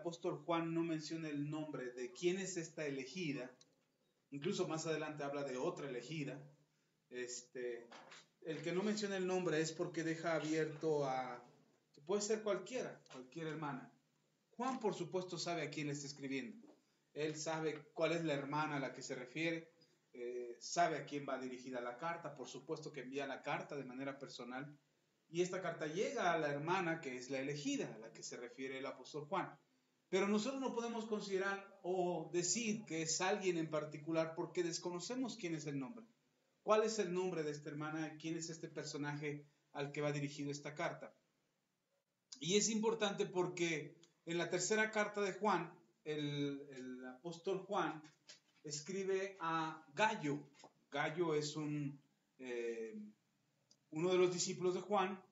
apóstol Juan no menciona el nombre de quién es esta elegida, incluso más adelante habla de otra elegida, el que no menciona el nombre es porque deja abierto a, que puede ser cualquier hermana. Juan, por supuesto, sabe a quién le está escribiendo. Él sabe cuál es la hermana a la que se refiere, sabe a quién va dirigida la carta, por supuesto que envía la carta de manera personal, y esta carta llega a la hermana que es la elegida, a la que se refiere el apóstol Juan. Pero nosotros no podemos considerar o decir que es alguien en particular porque desconocemos quién es el nombre. ¿Cuál es el nombre de esta hermana? ¿Quién es este personaje al que va dirigido esta carta? Y es importante porque en la tercera carta de Juan, el apóstol Juan escribe a Gallo. Gallo es uno de los discípulos de Juan,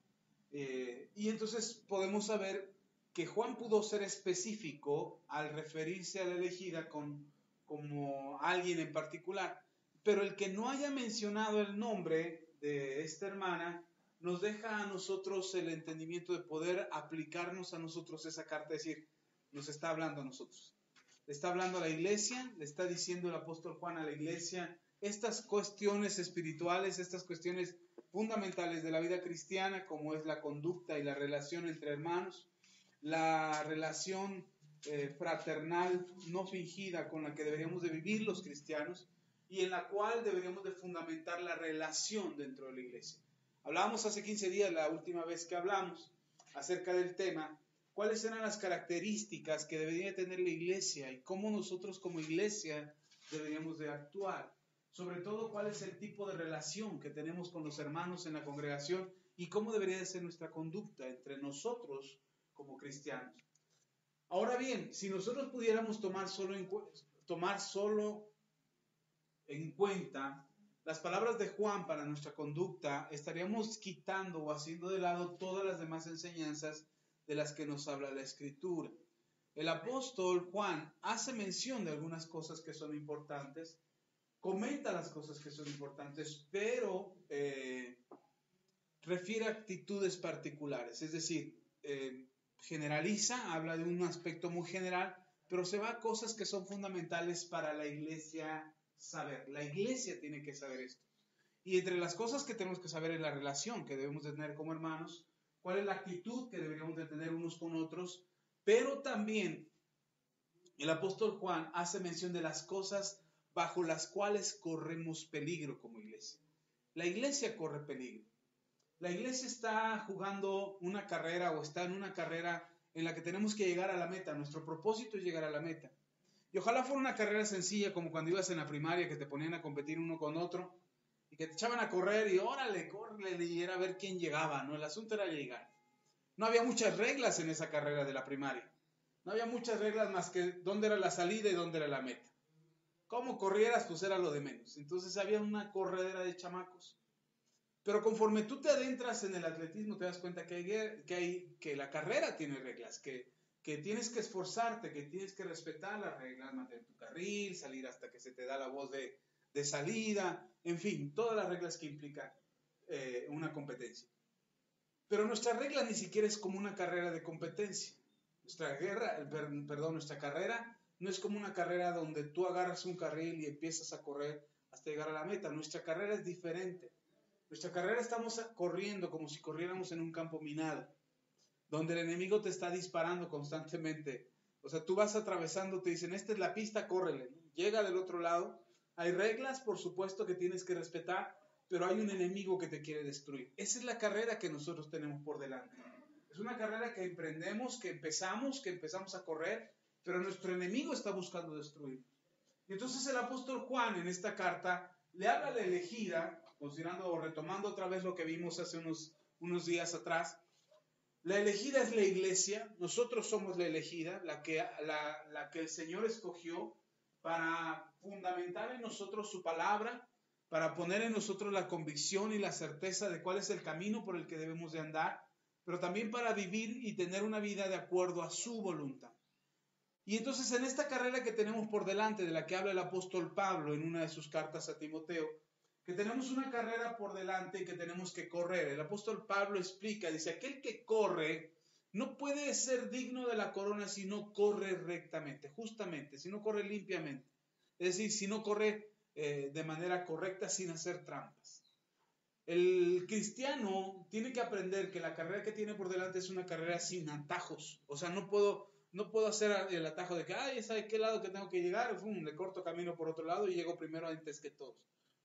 y entonces podemos saber que Juan pudo ser específico al referirse a la elegida como alguien en particular, pero el que no haya mencionado el nombre de esta hermana nos deja a nosotros el entendimiento de poder aplicarnos a nosotros esa carta, es decir, nos está hablando a nosotros. Le está hablando a la iglesia, le está diciendo el apóstol Juan a la iglesia estas cuestiones espirituales, estas cuestiones fundamentales de la vida cristiana, como es la conducta y la relación entre hermanos, la relación fraternal no fingida con la que deberíamos de vivir los cristianos y en la cual deberíamos de fundamentar la relación dentro de la iglesia. Hablábamos hace 15 días, la última vez que hablamos, acerca del tema, cuáles eran las características que debería tener la iglesia y cómo nosotros como iglesia deberíamos de actuar. Sobre todo, cuál es el tipo de relación que tenemos con los hermanos en la congregación y cómo debería de ser nuestra conducta entre nosotros como cristianos. Ahora bien, si nosotros pudiéramos tomar solo en cuenta las palabras de Juan para nuestra conducta, estaríamos quitando o haciendo de lado todas las demás enseñanzas de las que nos habla la Escritura. El apóstol Juan hace mención de algunas cosas que son importantes, comenta las cosas que son importantes, pero refiere a actitudes particulares, es decir, generaliza, habla de un aspecto muy general, pero se va a cosas que son fundamentales para la iglesia saber. La iglesia tiene que saber esto. Y entre las cosas que tenemos que saber es la relación que debemos de tener como hermanos, cuál es la actitud que deberíamos de tener unos con otros, pero también el apóstol Juan hace mención de las cosas bajo las cuales corremos peligro como iglesia. La iglesia corre peligro. La iglesia está jugando una carrera o está en una carrera en la que tenemos que llegar a la meta. Nuestro propósito es llegar a la meta. Y ojalá fuera una carrera sencilla como cuando ibas en la primaria que te ponían a competir uno con otro y que te echaban a correr y órale, córrele, y era a ver quién llegaba, ¿no? El asunto era llegar. No había muchas reglas en esa carrera de la primaria. No había muchas reglas más que dónde era la salida y dónde era la meta. Cómo corrieras, pues era lo de menos. Entonces había una corredera de chamacos. Pero conforme tú te adentras en el atletismo, te das cuenta que la carrera tiene reglas, que tienes que esforzarte, que tienes que respetar las reglas, mantener tu carril, salir hasta que se te da la voz de salida, en fin, todas las reglas que implican una competencia. Pero nuestra regla ni siquiera es como una carrera de competencia. Nuestra carrera no es como una carrera donde tú agarras un carril y empiezas a correr hasta llegar a la meta. Nuestra carrera es diferente. Nuestra carrera estamos corriendo como si corriéramos en un campo minado, donde el enemigo te está disparando constantemente. O sea, tú vas atravesando, te dicen, esta es la pista, córrele. Llega del otro lado. Hay reglas, por supuesto, que tienes que respetar, pero hay un enemigo que te quiere destruir. Esa es la carrera que nosotros tenemos por delante. Es una carrera que emprendemos, que empezamos a correr, pero nuestro enemigo está buscando destruir. Y entonces el apóstol Juan en esta carta le habla a la elegida, considerando o retomando otra vez lo que vimos hace unos días atrás. La elegida es la iglesia, nosotros somos la elegida, la que el Señor escogió para fundamentar en nosotros su palabra, para poner en nosotros la convicción y la certeza de cuál es el camino por el que debemos de andar, pero también para vivir y tener una vida de acuerdo a su voluntad. Y entonces en esta carrera que tenemos por delante, de la que habla el apóstol Pablo en una de sus cartas a Timoteo, que tenemos una carrera por delante y que tenemos que correr. El apóstol Pablo explica, dice, aquel que corre no puede ser digno de la corona si no corre rectamente, justamente, si no corre limpiamente. Es decir, si no corre de manera correcta sin hacer trampas. El cristiano tiene que aprender que la carrera que tiene por delante es una carrera sin atajos. O sea, no puedo hacer el atajo de que, ay, ¿sabe qué lado que tengo que llegar? Le corto camino por otro lado y llego primero antes que todos.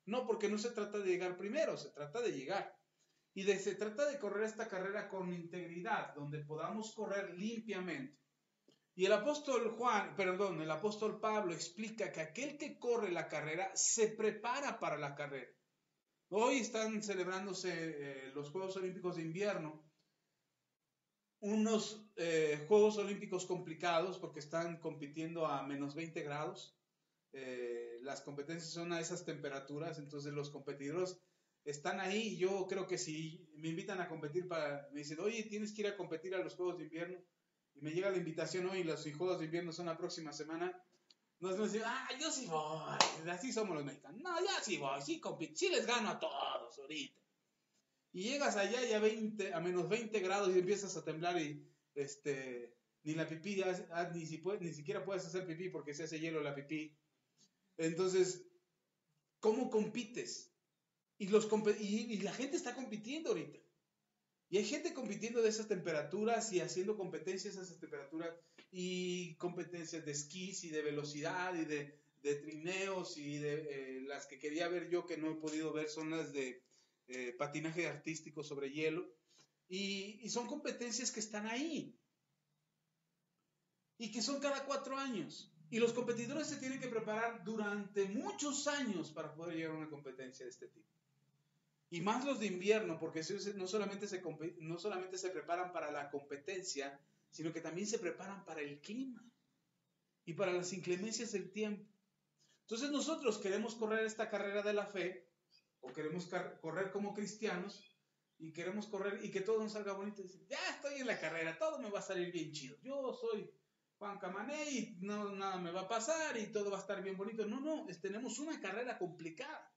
No, porque no se trata de llegar primero, se trata de llegar. Se trata de correr esta carrera con integridad, donde podamos correr limpiamente. Y el apóstol Pablo explica que aquel que corre la carrera se prepara para la carrera. Hoy están celebrándose los Juegos Olímpicos de Invierno, unos Juegos Olímpicos complicados porque están compitiendo a menos 20 grados. Las competencias son a esas temperaturas, entonces los competidores están ahí. Y yo creo que si me invitan a competir, me dicen, oye, tienes que ir a competir a los Juegos de Invierno, y me llega la invitación hoy, los Juegos de Invierno son la próxima semana, nos decimos, yo sí voy, así somos los mexicanos, no, ya sí voy, sí compito, sí les gano a todos ahorita. Y llegas allá y a menos 20 grados y empiezas a temblar y ni la pipí, ni siquiera puedes hacer pipí porque se hace hielo la pipí. Entonces, ¿cómo compites? Y la gente está compitiendo ahorita. Y hay gente compitiendo de esas temperaturas y haciendo competencias a esas temperaturas y competencias de esquís y de velocidad y de trineos y de las que quería ver yo que no he podido ver son las de patinaje artístico sobre hielo. Y son competencias que están ahí y que son cada 4 años. Y los competidores se tienen que preparar durante muchos años para poder llegar a una competencia de este tipo. Y más los de invierno, porque no solamente se preparan para la competencia, sino que también se preparan para el clima y para las inclemencias del tiempo. Entonces nosotros queremos correr esta carrera de la fe, o queremos correr como cristianos, y queremos correr y que todo nos salga bonito. Y decir, ya estoy en la carrera, todo me va a salir bien chido. Yo soy Juan Camané y nada me va a pasar y todo va a estar bien bonito. No, tenemos una carrera complicada.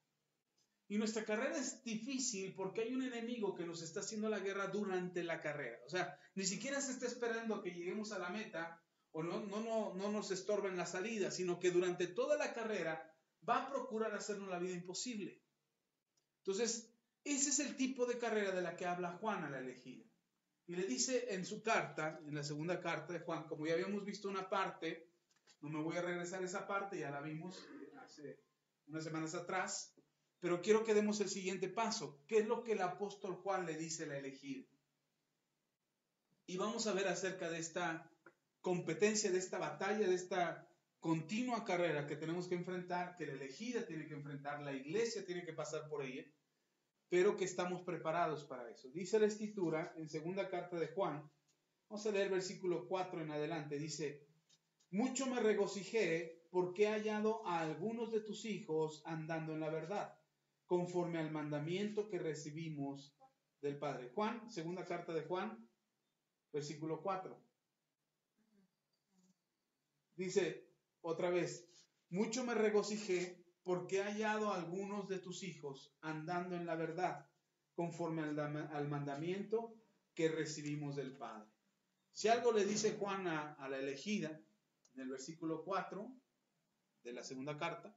Y nuestra carrera es difícil porque hay un enemigo que nos está haciendo la guerra durante la carrera. O sea, ni siquiera se está esperando a que lleguemos a la meta o no nos estorben la salida, sino que durante toda la carrera va a procurar hacernos la vida imposible. Entonces, ese es el tipo de carrera de la que habla Juan a la elegida. Y le dice en su carta, en la segunda carta de Juan, como ya habíamos visto una parte, no me voy a regresar a esa parte, ya la vimos hace unas semanas atrás, pero quiero que demos el siguiente paso. ¿Qué es lo que el apóstol Juan le dice a la elegida? Y vamos a ver acerca de esta competencia, de esta batalla, de esta continua carrera que tenemos que enfrentar, que la elegida tiene que enfrentar, la iglesia tiene que pasar por ella, pero que estamos preparados para eso. Dice la Escritura en segunda carta de Juan, vamos a leer versículo 4 en adelante, dice, mucho me regocijé porque he hallado a algunos de tus hijos andando en la verdad, conforme al mandamiento que recibimos del Padre. Juan, segunda carta de Juan, versículo 4. Dice otra vez, mucho me regocijé porque he hallado a algunos de tus hijos andando en la verdad, conforme al mandamiento que recibimos del Padre. Si algo le dice Juan a la elegida, en el versículo 4 de la segunda carta,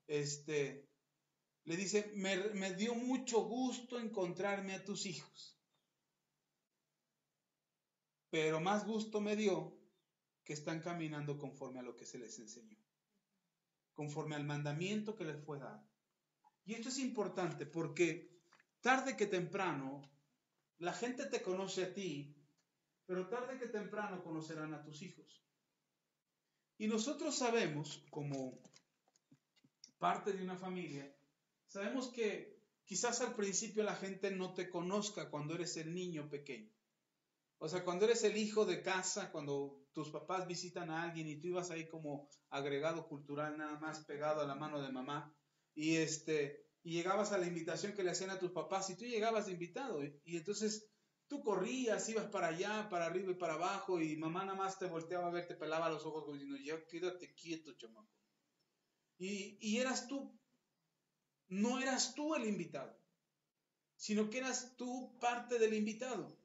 le dice, me dio mucho gusto encontrarme a tus hijos, pero más gusto me dio que están caminando conforme a lo que se les enseñó, conforme al mandamiento que les fue dado. Y esto es importante porque tarde que temprano la gente te conoce a ti, pero tarde que temprano conocerán a tus hijos. Y nosotros sabemos, como parte de una familia, sabemos que quizás al principio la gente no te conozca cuando eres el niño pequeño. O sea, cuando eres el hijo de casa, cuando tus papás visitan a alguien y tú ibas ahí como agregado cultural nada más pegado a la mano de mamá y llegabas a la invitación que le hacían a tus papás y tú llegabas de invitado y entonces tú corrías, ibas para allá, para arriba y para abajo y mamá nada más te volteaba a ver, te pelaba los ojos como diciendo, ya quédate quieto, chamaco. Y eras tú, no eras tú el invitado, sino que eras tú parte del invitado.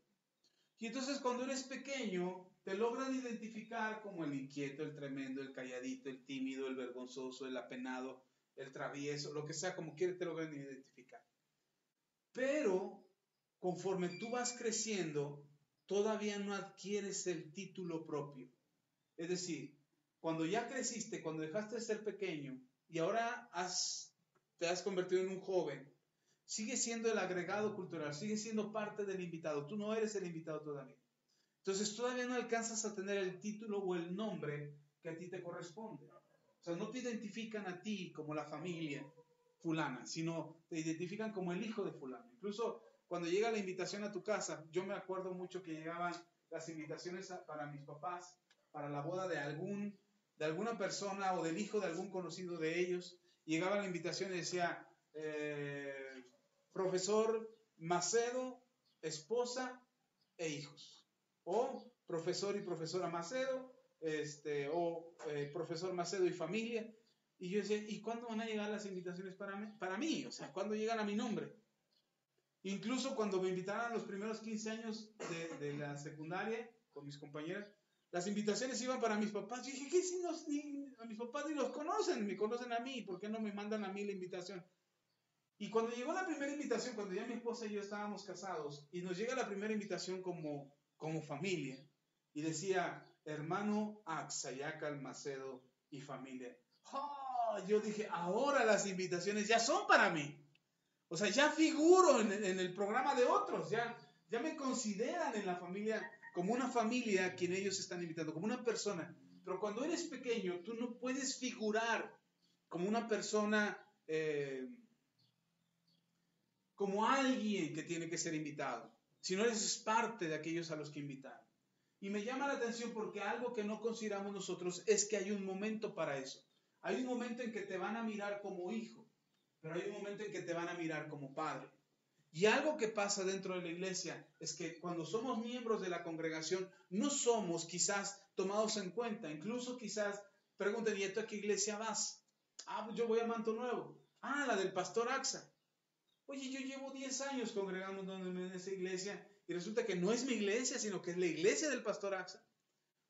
Y entonces cuando eres pequeño, te logran identificar como el inquieto, el tremendo, el calladito, el tímido, el vergonzoso, el apenado, el travieso, lo que sea, como quieres te logran identificar. Pero conforme tú vas creciendo, todavía no adquieres el título propio. Es decir, cuando ya creciste, cuando dejaste de ser pequeño y ahora te has convertido en un joven, sigue siendo el agregado cultural, sigue siendo parte del invitado. Tú no eres el invitado todavía. Entonces todavía no alcanzas a tener el título o el nombre que a ti te corresponde. O sea, no te identifican a ti como la familia fulana, sino te identifican como el hijo de fulano. Incluso cuando llega la invitación a tu casa, yo me acuerdo mucho que llegaban las invitaciones para mis papás, para la boda de alguna persona o del hijo de algún conocido de ellos. Llegaba la invitación y decía, profesor Macedo, esposa e hijos. O profesor y profesora Macedo, profesor Macedo y familia. Y yo decía, ¿y cuándo van a llegar las invitaciones para mí? O sea, ¿cuándo llegan a mi nombre? Incluso cuando me invitaron a los primeros 15 años de la secundaria con mis compañeras, las invitaciones iban para mis papás. Yo dije, ¿qué si a mis papás ni los conocen? Me conocen a mí, ¿por qué no me mandan a mí la invitación? Y cuando llegó la primera invitación, cuando ya mi esposa y yo estábamos casados, y nos llega la primera invitación como familia, y decía, hermano Axayacal Macedo y familia. ¡Oh! Yo dije, ahora las invitaciones ya son para mí. O sea, ya figuro en el programa de otros, ya me consideran en la familia como una familia a quien ellos están invitando, como una persona. Pero cuando eres pequeño, tú no puedes figurar como una persona, como alguien que tiene que ser invitado, si no eres parte de aquellos a los que invitar. Y me llama la atención porque algo que no consideramos nosotros es que hay un momento para eso. Hay un momento en que te van a mirar como hijo, pero hay un momento en que te van a mirar como padre. Y algo que pasa dentro de la iglesia es que cuando somos miembros de la congregación no somos quizás tomados en cuenta. Incluso quizás pregunten, ¿y a qué iglesia vas? Ah, pues yo voy a Manto Nuevo. Ah, la del pastor Axa. Oye, yo llevo 10 años congregándome en esa iglesia y resulta que no es mi iglesia, sino que es la iglesia del pastor Axa.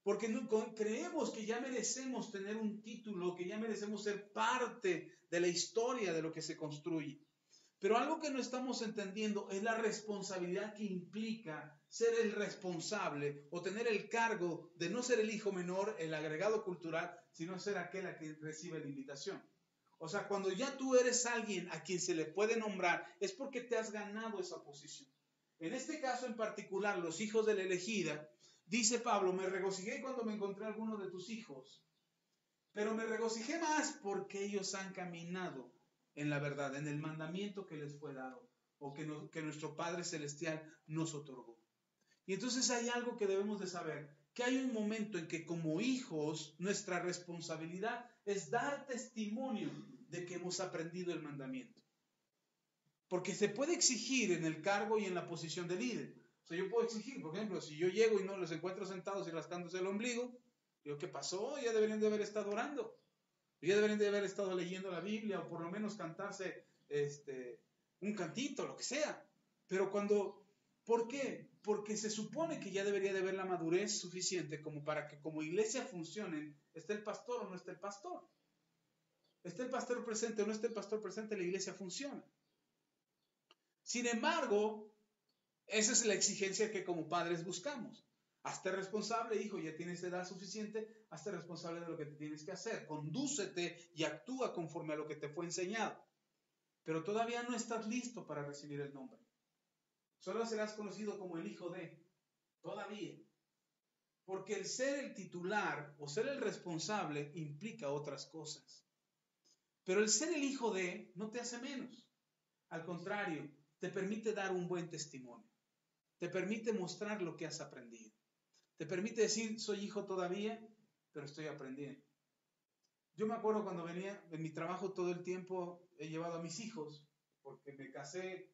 Porque creemos que ya merecemos tener un título, que ya merecemos ser parte de la historia de lo que se construye. Pero algo que no estamos entendiendo es la responsabilidad que implica ser el responsable o tener el cargo de no ser el hijo menor, el agregado cultural, sino ser aquel a quien recibe la invitación. O sea, cuando ya tú eres alguien a quien se le puede nombrar, es porque te has ganado esa posición. En este caso en particular, los hijos de la elegida, dice Pablo, me regocijé cuando me encontré a alguno de tus hijos, pero me regocijé más porque ellos han caminado en la verdad, en el mandamiento que les fue dado, o que nuestro Padre Celestial nos otorgó. Y entonces hay algo que debemos de saber, que hay un momento en que como hijos nuestra responsabilidad es dar testimonio de que hemos aprendido el mandamiento. Porque se puede exigir en el cargo y en la posición de líder. O sea, yo puedo exigir, por ejemplo, si yo llego y no los encuentro sentados y rascándose el ombligo, digo, ¿qué pasó? Ya deberían de haber estado orando. Ya deberían de haber estado leyendo la Biblia o por lo menos cantarse un cantito, lo que sea. Pero ¿por qué? Porque se supone que ya debería de haber la madurez suficiente como para que como iglesia funcionen, esté el pastor o no esté el pastor. Esté el pastor presente o no esté el pastor presente, la iglesia funciona. Sin embargo, esa es la exigencia que como padres buscamos. Hazte responsable, hijo, ya tienes edad suficiente, hazte responsable de lo que te tienes que hacer. Condúcete y actúa conforme a lo que te fue enseñado. Pero todavía no estás listo para recibir el nombre. Solo serás conocido como el hijo de. Todavía. Porque el ser el titular o ser el responsable implica otras cosas. Pero el ser el hijo de no te hace menos. Al contrario, te permite dar un buen testimonio. Te permite mostrar lo que has aprendido. Te permite decir, soy hijo todavía, pero estoy aprendiendo. Yo me acuerdo cuando venía en mi trabajo todo el tiempo, he llevado a mis hijos, porque me casé,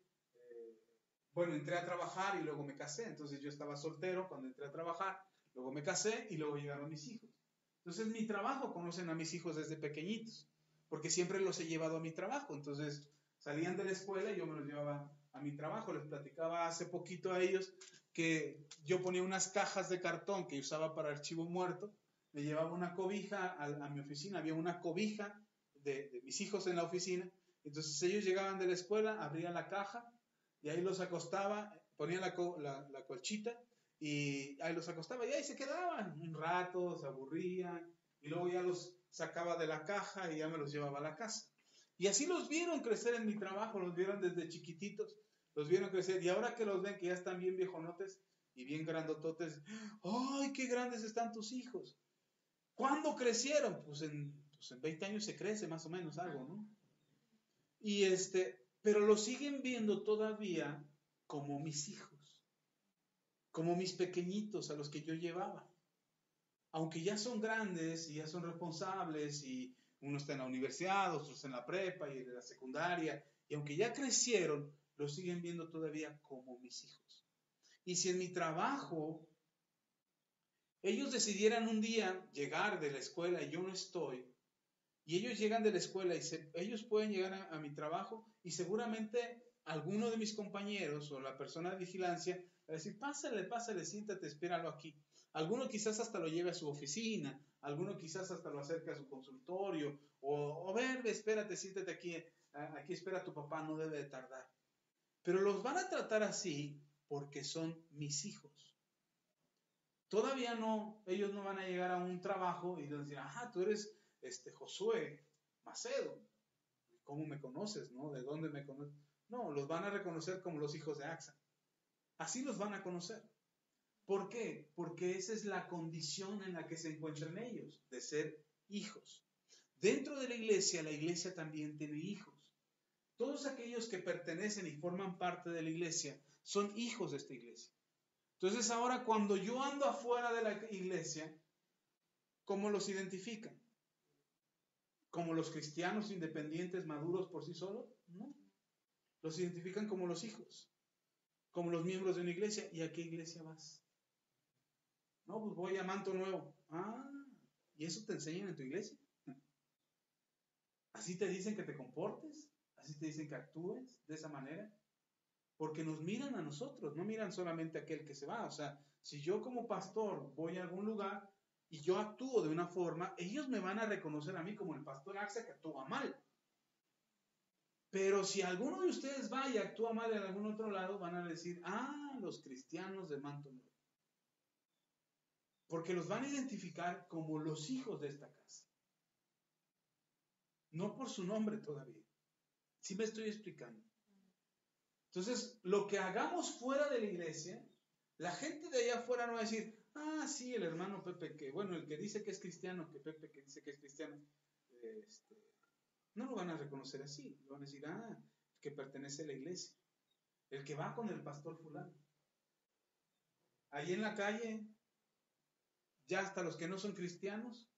entré a trabajar y luego me casé. Entonces yo estaba soltero cuando entré a trabajar, luego me casé y luego llegaron mis hijos. Entonces en mi trabajo conocen a mis hijos desde pequeñitos, porque siempre los he llevado a mi trabajo. Entonces salían de la escuela y yo me los llevaba a mi trabajo. Les platicaba hace poquito a ellos que yo ponía unas cajas de cartón que usaba para archivo muerto, me llevaba una cobija a mi oficina, había una cobija de mis hijos en la oficina, entonces ellos llegaban de la escuela, abrían la caja y ahí los acostaba, ponían la colchita y ahí los acostaba y ahí se quedaban un rato, se aburrían y luego ya los sacaba de la caja y ya me los llevaba a la casa. Y así los vieron crecer en mi trabajo, los vieron desde chiquititos, los vieron crecer y ahora que los ven que ya están bien viejonotes y bien grandototes, ¡ay, qué grandes están tus hijos! ¿Cuándo crecieron? Pues en 20 años se crece más o menos algo, ¿no? Y pero lo siguen viendo todavía como mis hijos, como mis pequeñitos a los que yo llevaba. Aunque ya son grandes y ya son responsables y uno está en la universidad, otros en la prepa y en la secundaria, y aunque ya crecieron, lo siguen viendo todavía como mis hijos. Y si en mi trabajo ellos decidieran un día llegar de la escuela y yo no estoy, y ellos llegan de la escuela y ellos pueden llegar a mi trabajo y seguramente alguno de mis compañeros o la persona de vigilancia va a decir, pásale, siéntate, espéralo aquí. Alguno quizás hasta lo lleve a su oficina, alguno quizás hasta lo acerque a su consultorio, o ver, espérate, siéntate aquí espera a tu papá, no debe de tardar. Pero los van a tratar así porque son mis hijos. Todavía no, ellos no van a llegar a un trabajo y decir, ajá, tú eres Josué Macedo. ¿Cómo me conoces, no? ¿De dónde me conoces? No, los van a reconocer como los hijos de Axa. Así los van a conocer. ¿Por qué? Porque esa es la condición en la que se encuentran ellos, de ser hijos. Dentro de la iglesia también tiene hijos. Todos aquellos que pertenecen y forman parte de la iglesia son hijos de esta iglesia. Entonces ahora cuando yo ando afuera de la iglesia, ¿cómo los identifican? ¿Como los cristianos independientes maduros por sí solos? No. Los identifican como los hijos, como los miembros de una iglesia. ¿Y a qué iglesia vas? No, pues voy a Manto Nuevo. Ah, ¿y eso te enseñan en tu iglesia? ¿Así te dicen que te comportes? ¿Así te dicen que actúes de esa manera? Porque nos miran a nosotros, no miran solamente a aquel que se va. O sea, si yo como pastor voy a algún lugar y yo actúo de una forma, ellos me van a reconocer a mí como el pastor Axa que actúa mal. Pero si alguno de ustedes va y actúa mal en algún otro lado, van a decir, los cristianos de Manto Nuevo. Porque los van a identificar como los hijos de esta casa. No por su nombre todavía. ¿Sí me estoy explicando? Entonces, lo que hagamos fuera de la iglesia, la gente de allá afuera no va a decir, sí, el hermano Pepe, el que dice que es cristiano, que Pepe que dice que es cristiano, no lo van a reconocer así. Lo van a decir, que pertenece a la iglesia. El que va con el pastor fulano. Ahí en la calle, ya hasta los que no son cristianos,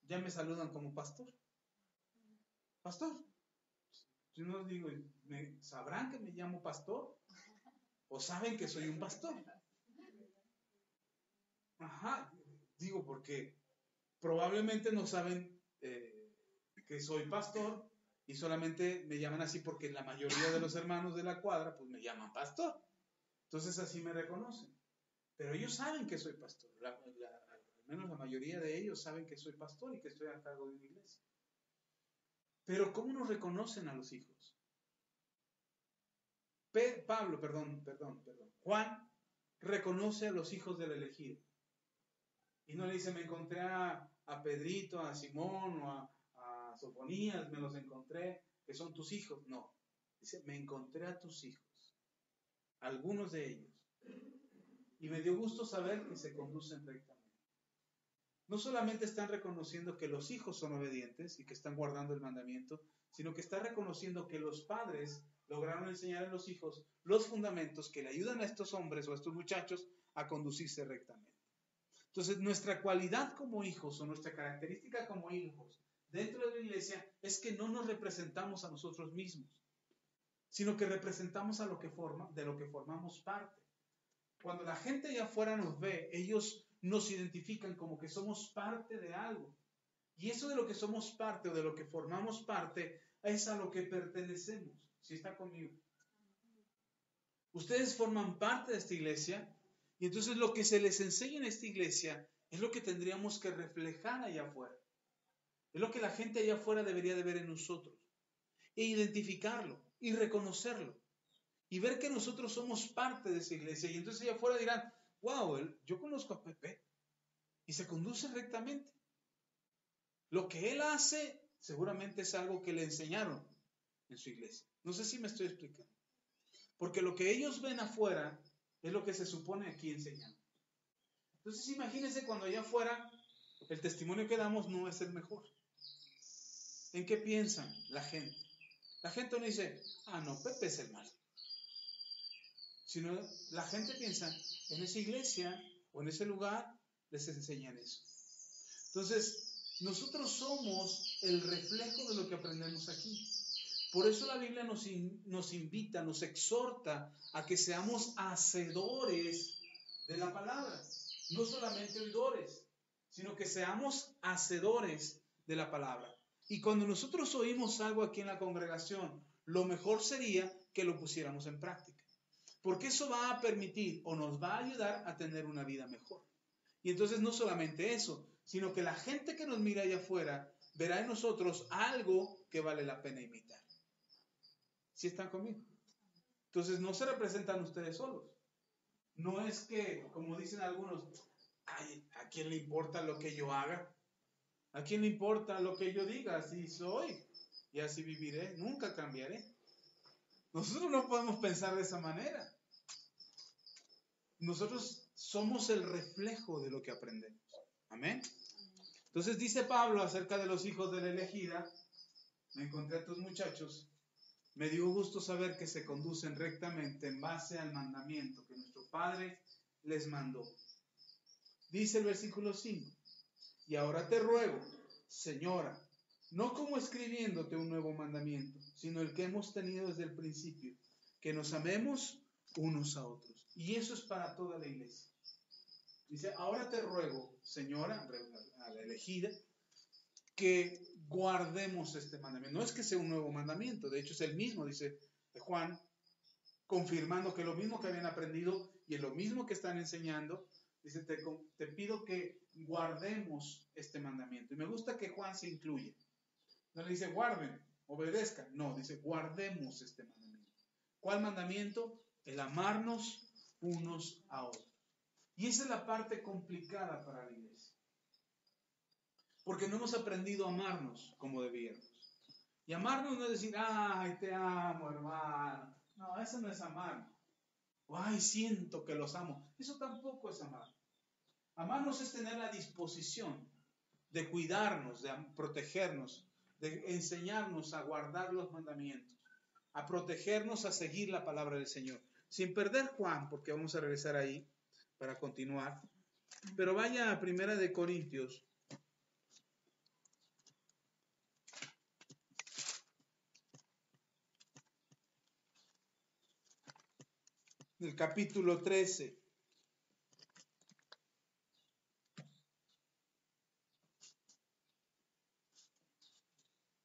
ya me saludan como pastor. Pastor. Yo no digo, ¿sabrán que me llamo pastor? ¿O saben que soy un pastor? Ajá, digo porque probablemente no saben que soy pastor y solamente me llaman así porque la mayoría de los hermanos de la cuadra pues me llaman pastor. Entonces así me reconocen. Pero ellos saben que soy pastor. Al menos la mayoría de ellos saben que soy pastor y que estoy a cargo de una iglesia. Pero ¿cómo nos reconocen a los hijos? Juan reconoce a los hijos del elegido. Y no le dice, me encontré a Pedrito, a Simón o a Sofonías, me los encontré, que son tus hijos. No, dice, me encontré a tus hijos, algunos de ellos. Y me dio gusto saber que se conducen rectamente. No solamente están reconociendo que los hijos son obedientes y que están guardando el mandamiento, sino que están reconociendo que los padres lograron enseñar a los hijos los fundamentos que le ayudan a estos hombres o a estos muchachos a conducirse rectamente. Entonces, nuestra cualidad como hijos o nuestra característica como hijos dentro de la iglesia es que no nos representamos a nosotros mismos, sino que representamos de lo que formamos parte. Cuando la gente allá afuera nos ve, ellos nos identifican como que somos parte de algo. Y eso de lo que somos parte o de lo que formamos parte es a lo que pertenecemos. ¿Sí está conmigo? Ustedes forman parte de esta iglesia y entonces lo que se les enseña en esta iglesia es lo que tendríamos que reflejar allá afuera. Es lo que la gente allá afuera debería de ver en nosotros e identificarlo y reconocerlo y ver que nosotros somos parte de esa iglesia. Y entonces allá afuera dirán, wow, yo conozco a Pepe y se conduce rectamente. Lo que él hace seguramente es algo que le enseñaron en su iglesia. No sé si me estoy explicando. Porque lo que ellos ven afuera es lo que se supone aquí enseñan. Entonces imagínense cuando allá afuera el testimonio que damos no es el mejor. ¿En qué piensan la gente? La gente no dice, no, Pepe es el malo. Sino la gente piensa, en esa iglesia o en ese lugar les enseñan eso. Entonces, nosotros somos el reflejo de lo que aprendemos aquí. Por eso la Biblia nos invita, nos exhorta a que seamos hacedores de la palabra. No solamente oidores, sino que seamos hacedores de la palabra. Y cuando nosotros oímos algo aquí en la congregación, lo mejor sería que lo pusiéramos en práctica. Porque eso va a permitir o nos va a ayudar a tener una vida mejor. Y entonces no solamente eso, sino que la gente que nos mira allá afuera verá en nosotros algo que vale la pena imitar. ¿Sí están conmigo? Entonces no se representan ustedes solos. No es que, como dicen algunos, ¿a quién le importa lo que yo haga? ¿A quién le importa lo que yo diga? Así soy y así viviré, nunca cambiaré. Nosotros no podemos pensar de esa manera. Nosotros somos el reflejo de lo que aprendemos. Amén. Entonces dice Pablo acerca de los hijos de la elegida, me encontré a estos muchachos, me dio gusto saber que se conducen rectamente en base al mandamiento que nuestro Padre les mandó. Dice el versículo 5, y ahora te ruego, Señora, no como escribiéndote un nuevo mandamiento, sino el que hemos tenido desde el principio, que nos amemos unos a otros. Y eso es para toda la iglesia. Dice, ahora te ruego, Señora, a la elegida, que guardemos este mandamiento. No es que sea un nuevo mandamiento, de hecho es el mismo, dice Juan, confirmando que lo mismo que habían aprendido y es lo mismo que están enseñando. Dice, te pido que guardemos este mandamiento. Y me gusta que Juan se incluye. No le dice guarden, obedezcan. No, dice guardemos este mandamiento. ¿Cuál mandamiento? El amarnos unos a otros. Y esa es la parte complicada para la iglesia. Porque no hemos aprendido a amarnos como debíamos. Y amarnos no es decir, ay, te amo, hermano. No, eso no es amar. O, ay, siento que los amo. Eso tampoco es amar. Amarnos es tener la disposición de cuidarnos, de protegernos, de enseñarnos a guardar los mandamientos, a protegernos, a seguir la palabra del Señor. Sin perder Juan, porque vamos a regresar ahí para continuar. Pero vaya a 1 Corintios. El capítulo 13.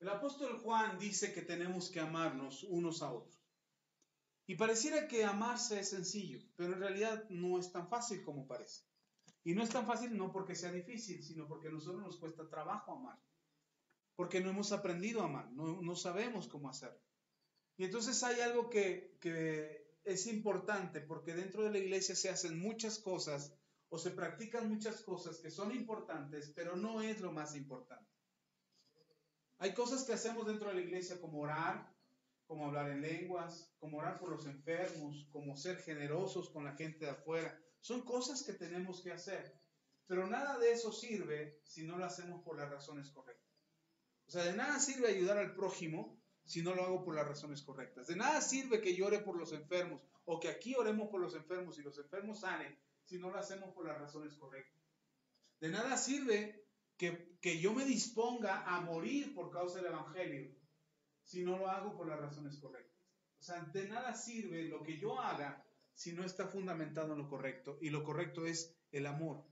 El apóstol Juan dice que tenemos que amarnos unos a otros. Y pareciera que amarse es sencillo, pero en realidad no es tan fácil como parece. Y no es tan fácil no porque sea difícil, sino porque a nosotros nos cuesta trabajo amar. Porque no hemos aprendido a amar, no sabemos cómo hacerlo. Y entonces hay algo que es importante, porque dentro de la iglesia se hacen muchas cosas o se practican muchas cosas que son importantes, pero no es lo más importante. Hay cosas que hacemos dentro de la iglesia como orar, como hablar en lenguas, como orar por los enfermos, como ser generosos con la gente de afuera. Son cosas que tenemos que hacer, pero nada de eso sirve si no lo hacemos por las razones correctas. O sea, de nada sirve ayudar al prójimo si no lo hago por las razones correctas. De nada sirve que yo ore por los enfermos o que aquí oremos por los enfermos y los enfermos sanen si no lo hacemos por las razones correctas. De nada sirve que yo me disponga a morir por causa del evangelio si no lo hago por las razones correctas. O sea, de nada sirve lo que yo haga si no está fundamentado en lo correcto, y lo correcto es el amor.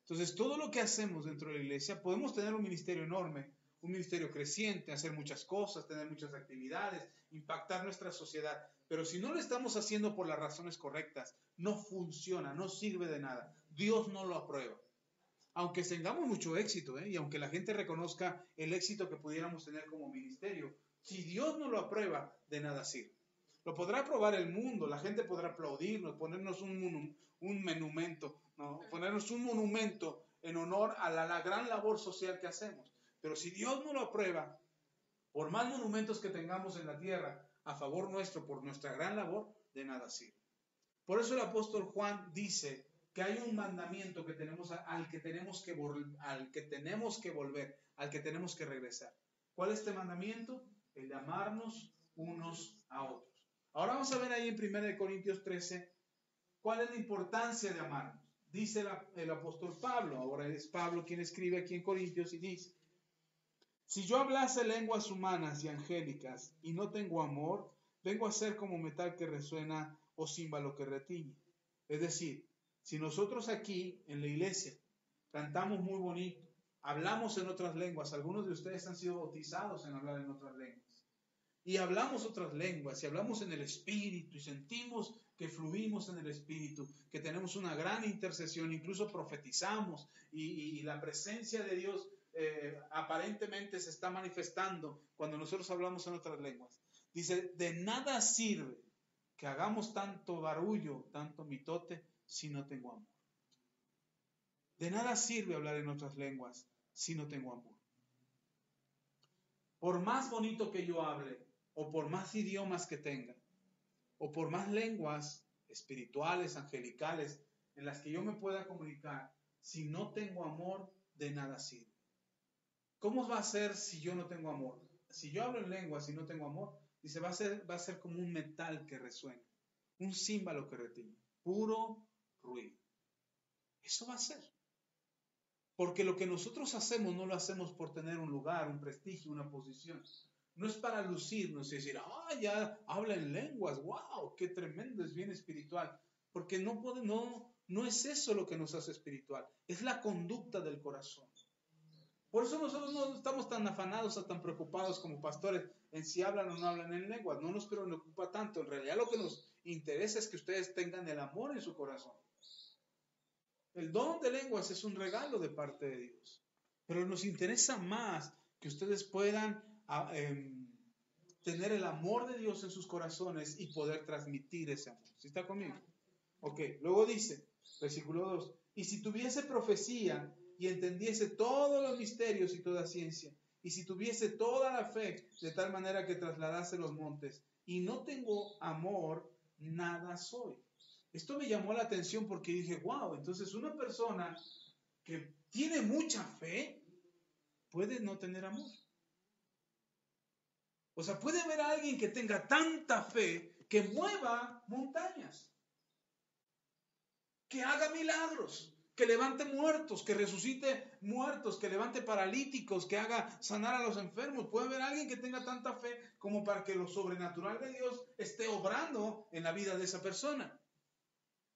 Entonces, todo lo que hacemos dentro de la iglesia, podemos tener un ministerio enorme un ministerio creciente, hacer muchas cosas, tener muchas actividades, impactar nuestra sociedad. Pero si no lo estamos haciendo por las razones correctas, no funciona, no sirve de nada. Dios no lo aprueba. Aunque tengamos mucho éxito, y aunque la gente reconozca el éxito que pudiéramos tener como ministerio, si Dios no lo aprueba, de nada sirve. Lo podrá aprobar el mundo, la gente podrá aplaudirnos, ponernos un monumento, ¿no? Ponernos un monumento en honor a la gran labor social que hacemos. Pero si Dios no lo aprueba, por más monumentos que tengamos en la tierra a favor nuestro por nuestra gran labor, de nada sirve. Por eso el apóstol Juan dice que hay un mandamiento que tenemos, al que tenemos que volver, al que tenemos que regresar. ¿Cuál es este mandamiento? El de amarnos unos a otros. Ahora vamos a ver ahí en 1 Corintios 13 cuál es la importancia de amarnos. Dice el apóstol Pablo, ahora es Pablo quien escribe aquí en Corintios y dice: si yo hablase lenguas humanas y angélicas y no tengo amor, vengo a ser como metal que resuena o címbalo que retiñe. Es decir, si nosotros aquí en la iglesia cantamos muy bonito, hablamos en otras lenguas, algunos de ustedes han sido bautizados en hablar en otras lenguas, y hablamos otras lenguas, y hablamos en el Espíritu, y sentimos que fluimos en el Espíritu, que tenemos una gran intercesión, incluso profetizamos, y la presencia de Dios aparentemente se está manifestando cuando nosotros hablamos en otras lenguas. Dice, de nada sirve que hagamos tanto barullo, tanto mitote, si no tengo amor. De nada sirve hablar en otras lenguas si no tengo amor. Por más bonito que yo hable, o por más idiomas que tenga, o por más lenguas espirituales, angelicales, en las que yo me pueda comunicar, si no tengo amor, de nada sirve. ¿Cómo va a ser si yo no tengo amor? Si yo hablo en lenguas y no tengo amor, dice, va a ser como un metal que resuena, un címbalo que retiñe, puro ruido. Eso va a ser. Porque lo que nosotros hacemos no lo hacemos por tener un lugar, un prestigio, una posición. No es para lucirnos y decir, ya habla en lenguas, wow, qué tremendo, es bien espiritual. Porque no es eso lo que nos hace espiritual, es la conducta del corazón. Por eso nosotros no estamos tan afanados o tan preocupados como pastores en si hablan o no hablan en lenguas. No nos preocupa tanto. En realidad lo que nos interesa es que ustedes tengan el amor en su corazón. El don de lenguas es un regalo de parte de Dios. Pero nos interesa más que ustedes puedan tener el amor de Dios en sus corazones y poder transmitir ese amor. ¿Sí está conmigo? Ok, luego dice, versículo 2, y si tuviese profecía y entendiese todos los misterios y toda ciencia, y si tuviese toda la fe de tal manera que trasladase los montes, y no tengo amor, nada soy. Esto me llamó la atención porque dije, wow, entonces una persona que tiene mucha fe puede no tener amor. O sea, puede haber alguien que tenga tanta fe que mueva montañas, que haga milagros, que levante muertos, que resucite muertos, que levante paralíticos, que haga sanar a los enfermos. Puede haber alguien que tenga tanta fe como para que lo sobrenatural de Dios esté obrando en la vida de esa persona.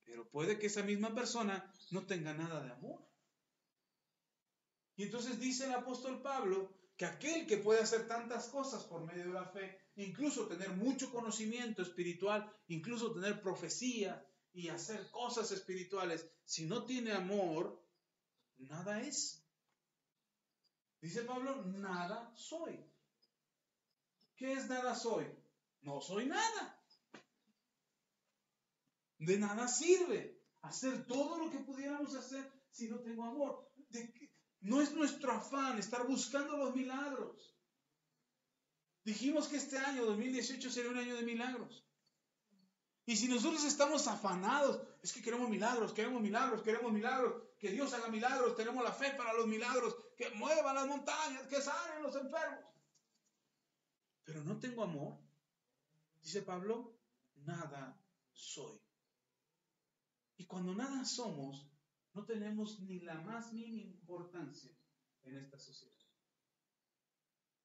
Pero puede que esa misma persona no tenga nada de amor. Y entonces dice el apóstol Pablo que aquel que puede hacer tantas cosas por medio de la fe, incluso tener mucho conocimiento espiritual, incluso tener profecía y hacer cosas espirituales, si no tiene amor, nada es. Dice Pablo, nada soy. ¿Qué es nada soy? No soy nada. De nada sirve hacer todo lo que pudiéramos hacer si no tengo amor. No es nuestro afán estar buscando los milagros. Dijimos que este año 2018 sería un año de milagros. Y si nosotros estamos afanados, es que queremos milagros, que Dios haga milagros, tenemos la fe para los milagros, que muevan las montañas, que sanen los enfermos. Pero no tengo amor, dice Pablo, nada soy. Y cuando nada somos, no tenemos ni la más mínima importancia en esta sociedad.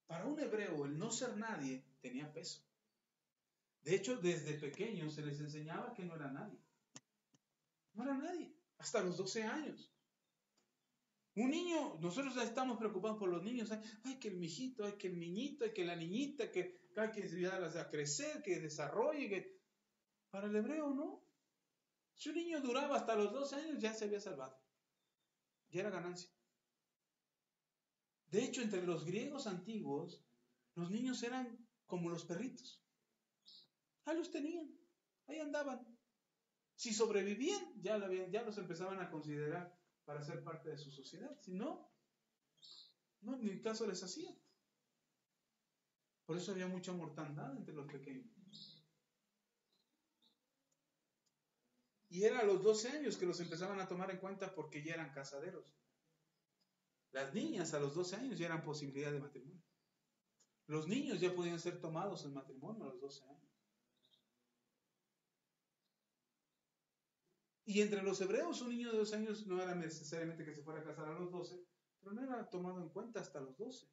Para un hebreo, el no ser nadie tenía peso. De hecho, desde pequeños se les enseñaba que no era nadie. No era nadie, hasta los 12 años. Un niño, nosotros estamos preocupados por los niños. Ay, que el mijito, ay, que el niñito, ay, que la niñita, que hay que ayudarlas a crecer, que desarrolle. Para el hebreo, no. Si un niño duraba hasta los 12 años, ya se había salvado. Ya era ganancia. De hecho, entre los griegos antiguos, los niños eran como los perritos. Ahí los tenían, ahí andaban. Si sobrevivían, ya los empezaban a considerar para ser parte de su sociedad. Si no, ni caso les hacían. Por eso había mucha mortandad entre los pequeños. Y era a los 12 años que los empezaban a tomar en cuenta porque ya eran casaderos. Las niñas a los 12 años ya eran posibilidad de matrimonio. Los niños ya podían ser tomados en matrimonio a los 12 años. Y entre los hebreos, un niño de 2 años no era necesariamente que se fuera a casar a los 12, pero no era tomado en cuenta hasta los 12.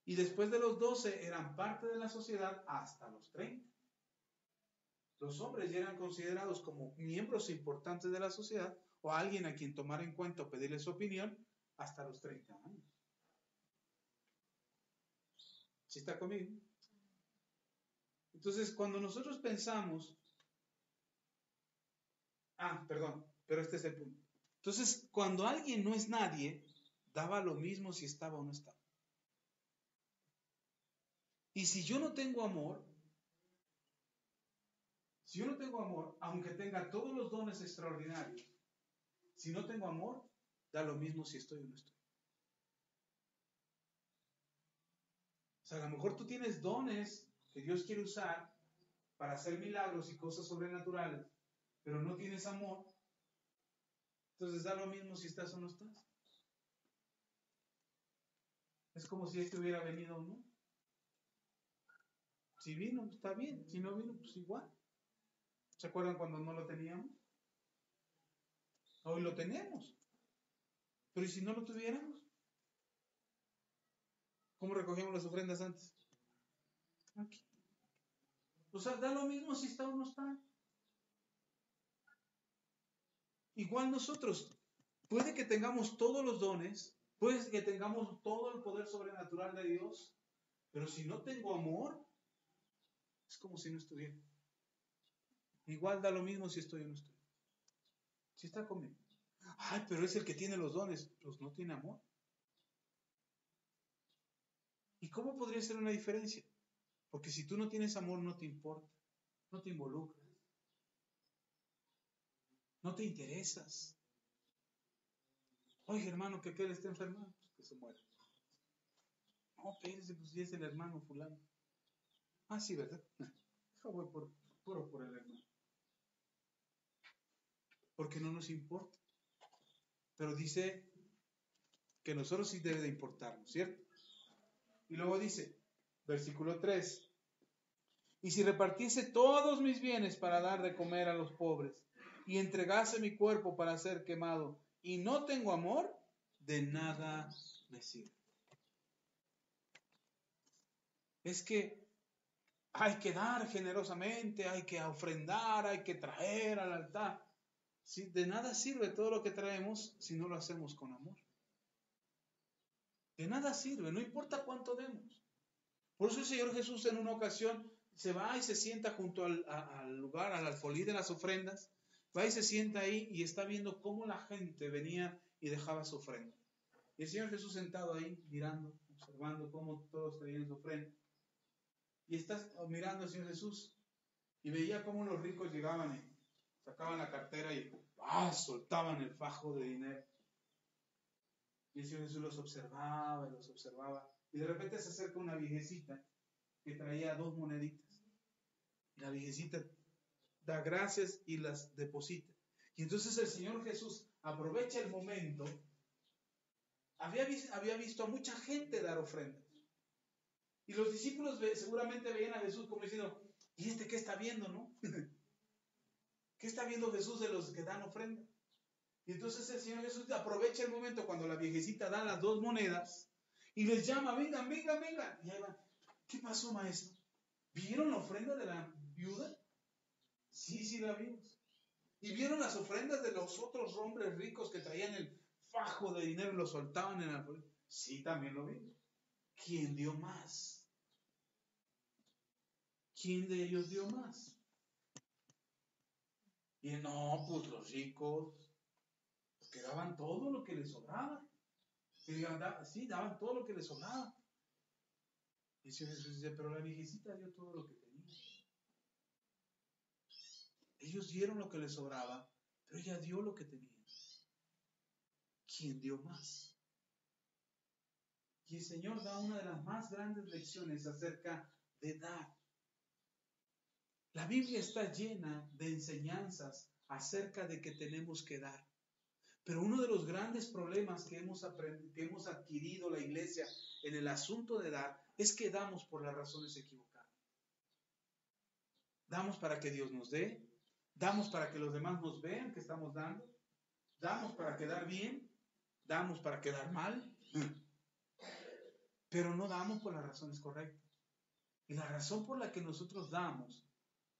Y después de los 12 eran parte de la sociedad hasta los 30. Los hombres ya eran considerados como miembros importantes de la sociedad o alguien a quien tomar en cuenta o pedirle su opinión hasta los 30 años. ¿Sí está conmigo? Entonces, cuando nosotros pensamos, pero este es el punto. Entonces, cuando alguien no es nadie, daba lo mismo si estaba o no estaba. Y si yo no tengo amor, aunque tenga todos los dones extraordinarios, si no tengo amor, da lo mismo si estoy o no estoy. O sea, a lo mejor tú tienes dones que Dios quiere usar para hacer milagros y cosas sobrenaturales, pero no tienes amor, entonces da lo mismo si estás o no estás. Es como si este hubiera venido o no. Si vino, está bien. Si no vino, pues igual. ¿Se acuerdan cuando no lo teníamos? Hoy lo tenemos. Pero ¿y si no lo tuviéramos? ¿Cómo recogíamos las ofrendas antes? Aquí. O sea, da lo mismo si está o no está. Igual nosotros, puede que tengamos todos los dones, puede que tengamos todo el poder sobrenatural de Dios, pero si no tengo amor, es como si no estuviera. Igual da lo mismo si estoy o no estoy. Si está conmigo. Ay, pero es el que tiene los dones, pues no tiene amor. ¿Y cómo podría ser una diferencia? Porque si tú no tienes amor, no te importa, no te involucras, no te interesas. Oye, hermano, que aquel está enfermo, pues que se muera. No, espérese, pues si es el hermano fulano. Ah, sí, ¿verdad? Yo voy por el hermano. Porque no nos importa. Pero dice que nosotros sí debe de importarnos, ¿cierto? Y luego dice, versículo 3, y si repartiese todos mis bienes para dar de comer a los pobres, y entregase mi cuerpo para ser quemado, y no tengo amor, de nada me sirve. Es que hay que dar generosamente, hay que ofrendar, hay que traer al altar. Sí, de nada sirve todo lo que traemos si no lo hacemos con amor. De nada sirve, no importa cuánto demos. Por eso el Señor Jesús en una ocasión se va y se sienta junto al lugar, al alfolí de las ofrendas, va y se sienta ahí y está viendo cómo la gente venía y dejaba su ofrenda. Y el Señor Jesús sentado ahí, mirando, observando cómo todos traían su ofrenda. Y está mirando al Señor Jesús y veía cómo los ricos llegaban y sacaban la cartera y soltaban el fajo de dinero. Y el Señor Jesús los observaba y los observaba. Y de repente se acerca una viejecita que traía 2 moneditas. Y la viejecita da gracias y las deposita. Y entonces el Señor Jesús aprovecha el momento. Había visto a mucha gente dar ofrendas. Y los discípulos seguramente veían a Jesús como diciendo, ¿y este qué está viendo, no? ¿Qué está viendo Jesús de los que dan ofrenda? Y entonces el Señor Jesús aprovecha el momento cuando la viejecita da las 2 monedas y les llama, vengan, vengan, vengan. Y ahí van, ¿qué pasó, maestro? ¿Vieron la ofrenda de la viuda? Sí, la vimos. ¿Y vieron las ofrendas de los otros hombres ricos que traían el fajo de dinero y lo soltaban en la... Sí, también lo vi. ¿Quién dio más? ¿Quién de ellos dio más? Y no, pues los ricos, porque daban todo lo que les sobraba. Sí, daban todo lo que les sobraba. Y Jesús dice, pero la viejecita dio todo lo que tenía. Ellos dieron lo que les sobraba, pero ella dio lo que tenía. ¿Quién dio más? Y el Señor da una de las más grandes lecciones acerca de dar. La Biblia está llena de enseñanzas acerca de que tenemos que dar. Pero uno de los grandes problemas que hemos adquirido la iglesia en el asunto de dar es que damos por las razones equivocadas. Damos para que Dios nos dé, damos para que los demás nos vean que estamos dando, damos para quedar bien, damos para quedar mal, pero no damos por las razones correctas. Y la razón por la que nosotros damos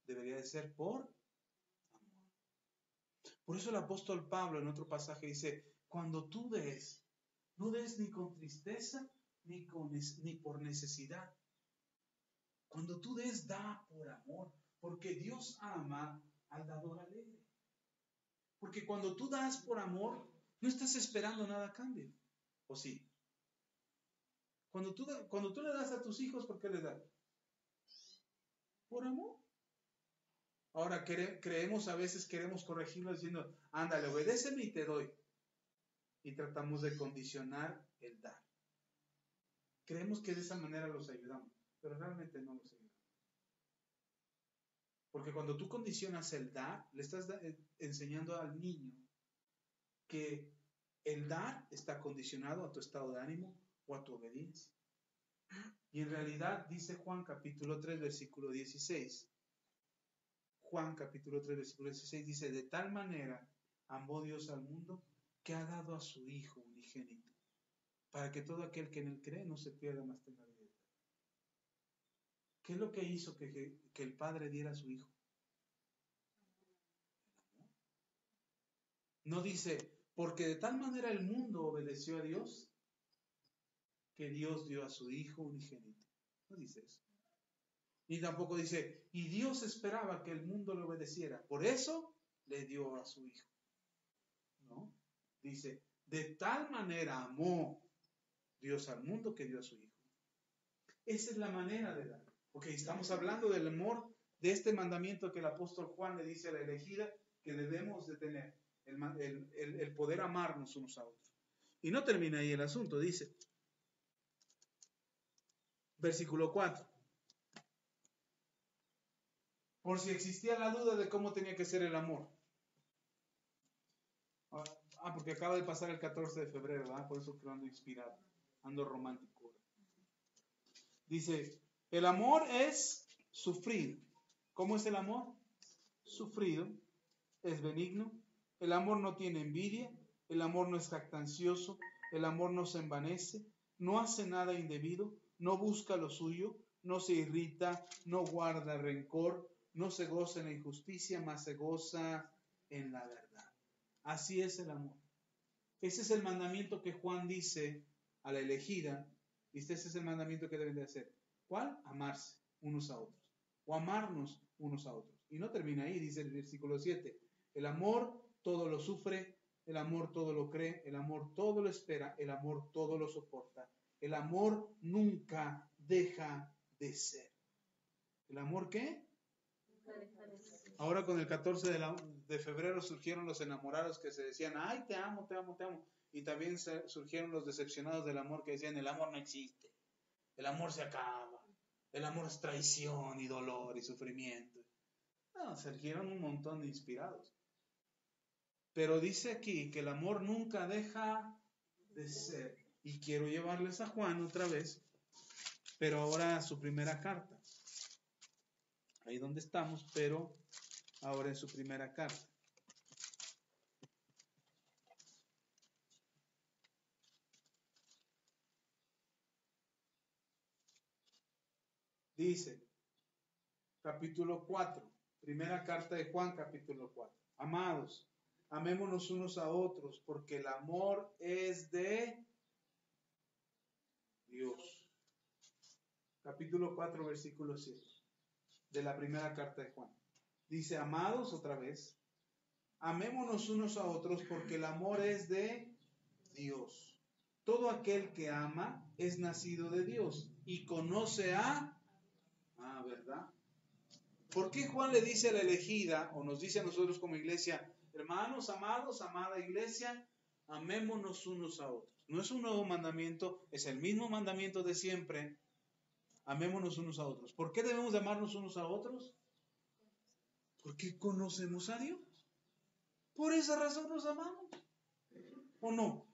debería de ser por amor. Por eso el apóstol Pablo en otro pasaje dice, cuando tú des, no des ni con tristeza ni por necesidad. Cuando tú des, da por amor, porque Dios ama al dador alegre. Porque cuando tú das por amor, no estás esperando nada a cambio. ¿O sí? Cuando tú le das a tus hijos, ¿por qué les das? Por amor. Ahora creemos, a veces queremos corregirlo diciendo, ándale, obedéceme y te doy. Y tratamos de condicionar el dar. Creemos que de esa manera los ayudamos, pero realmente no los ayudamos. Porque cuando tú condicionas el dar, le estás enseñando al niño que el dar está condicionado a tu estado de ánimo o a tu obediencia. Y en realidad dice Juan capítulo 3 versículo 16. Juan capítulo 3 versículo 16 dice, de tal manera amó Dios al mundo que ha dado a su Hijo unigénito, para que todo aquel que en él cree no se pierda, mas tenga vida eterna. ¿Qué es lo que hizo que el Padre diera a su Hijo? No dice, porque de tal manera el mundo obedeció a Dios, que Dios dio a su Hijo unigénito. No dice eso. Ni tampoco dice, y Dios esperaba que el mundo le obedeciera, por eso le dio a su Hijo. No, dice, de tal manera amó Dios al mundo que dio a su Hijo. Esa es la manera de dar. Ok, estamos hablando del amor, de este mandamiento que el apóstol Juan le dice a la elegida, que debemos de tener, el poder amarnos unos a otros. Y no termina ahí el asunto, dice, versículo 4. Por si existía la duda de cómo tenía que ser el amor. Porque acaba de pasar el 14 de febrero, ¿verdad? Por eso que ando inspirado, ando romántico. Dice, el amor es sufrido. ¿Cómo es el amor? Sufrido, es benigno. El amor no tiene envidia, el amor no es jactancioso, el amor no se envanece, no hace nada indebido, no busca lo suyo, no se irrita, no guarda rencor, no se goza en la injusticia, mas se goza en la verdad. Así es el amor. Ese es el mandamiento que Juan dice a la elegida, y ese es el mandamiento que deben de hacer. ¿Cuál? Amarse unos a otros, o amarnos unos a otros. Y no termina ahí, dice el versículo 7. El amor todo lo sufre, el amor todo lo cree, el amor todo lo espera, el amor todo lo soporta. El amor nunca deja de ser. ¿El amor qué? Ahora con el 14 de febrero surgieron los enamorados que se decían, ay, te amo, te amo, te amo. Y también surgieron los decepcionados del amor que decían, el amor no existe, el amor se acaba, el amor es traición y dolor y sufrimiento. No, surgieron un montón de inspirados. Pero dice aquí que el amor nunca deja de ser. Y quiero llevarles a Juan otra vez, pero ahora a su primera carta. Ahí donde estamos, pero ahora en su primera carta. Dice, capítulo 4, primera carta de Juan, capítulo 4. Amados, amémonos unos a otros, porque el amor es de Dios. Capítulo 4, versículo 7, de la primera carta de Juan. Dice, amados, otra vez, amémonos unos a otros, porque el amor es de Dios. Todo aquel que ama es nacido de Dios y conoce ¿verdad? ¿Por qué Juan le dice a la elegida, o nos dice a nosotros como iglesia, hermanos, amados, amada iglesia, amémonos unos a otros? No es un nuevo mandamiento, es el mismo mandamiento de siempre. Amémonos unos a otros. ¿Por qué debemos de amarnos unos a otros? Porque conocemos a Dios. Por esa razón nos amamos. ¿O no?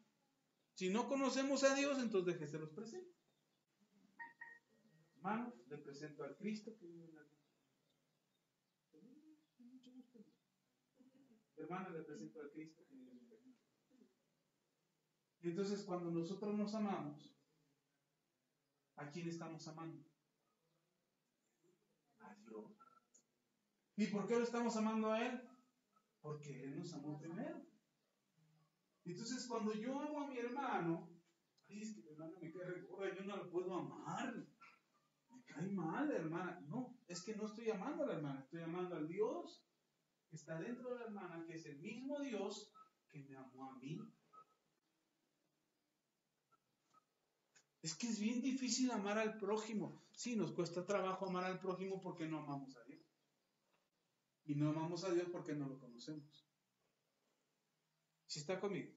Si no conocemos a Dios, entonces déjese los presento. Hermanos, le presento al Cristo que vive en la vida. Hermanos, le presento al Cristo que vive en la vida. Y entonces cuando nosotros nos amamos, ¿a quién estamos amando? A Dios. ¿Y por qué lo estamos amando a Él? Porque Él nos amó primero. Entonces cuando yo amo a mi hermano, ay, es que mi hermano me cae regorda, yo no lo puedo amar. Me cae mal, hermana. No, es que no estoy amando a la hermana, estoy amando al Dios que está dentro de la hermana, que es el mismo Dios que me amó a mí. Es que es bien difícil amar al prójimo. Sí, nos cuesta trabajo amar al prójimo porque no amamos a Dios. Y no amamos a Dios porque no lo conocemos. ¿Sí está conmigo?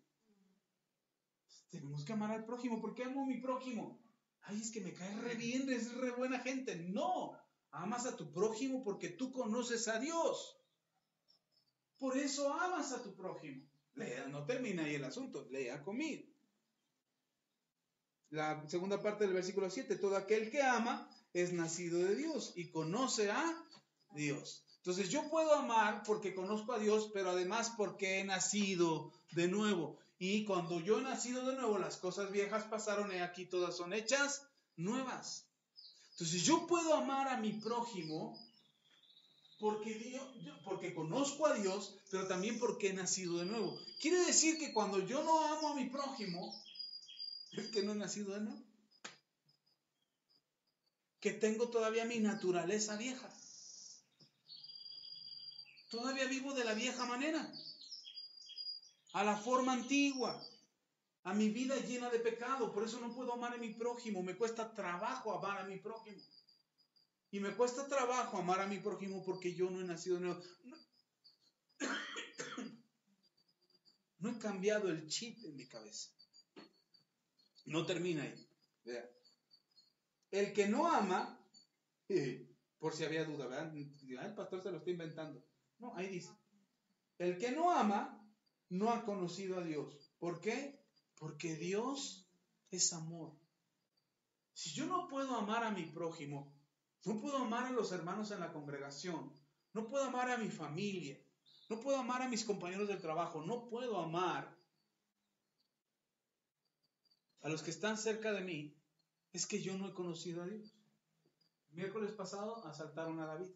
Tenemos que amar al prójimo. ¿Por qué amo a mi prójimo? Ay, es que me cae re bien, es re buena gente. No, amas a tu prójimo porque tú conoces a Dios. Por eso amas a tu prójimo. Lea, no termina ahí el asunto, lea conmigo. La segunda parte del versículo 7, todo aquel que ama es nacido de Dios y conoce a Dios. Entonces yo puedo amar porque conozco a Dios, pero además porque he nacido de nuevo. Y cuando yo he nacido de nuevo, las cosas viejas pasaron y aquí todas son hechas nuevas. Entonces yo puedo amar a mi prójimo porque conozco a Dios, pero también porque he nacido de nuevo. Quiere decir que cuando yo no amo a mi prójimo, es que no he nacido de nuevo. Que tengo todavía mi naturaleza vieja. Todavía vivo de la vieja manera. A la forma antigua. A mi vida llena de pecado. Por eso no puedo amar a mi prójimo. Me cuesta trabajo amar a mi prójimo. Y me cuesta trabajo amar a mi prójimo porque yo no he nacido de nuevo. No he cambiado el chip en mi cabeza. No termina ahí. Vea. El que no ama, por si había duda, ¿verdad? El pastor se lo está inventando. No, ahí dice. El que no ama, no ha conocido a Dios. ¿Por qué? Porque Dios es amor. Si yo no puedo amar a mi prójimo, no puedo amar a los hermanos en la congregación, no puedo amar a mi familia, no puedo amar a mis compañeros del trabajo, no puedo amar a los que están cerca de mí, es que yo no he conocido a Dios. El miércoles pasado asaltaron a David.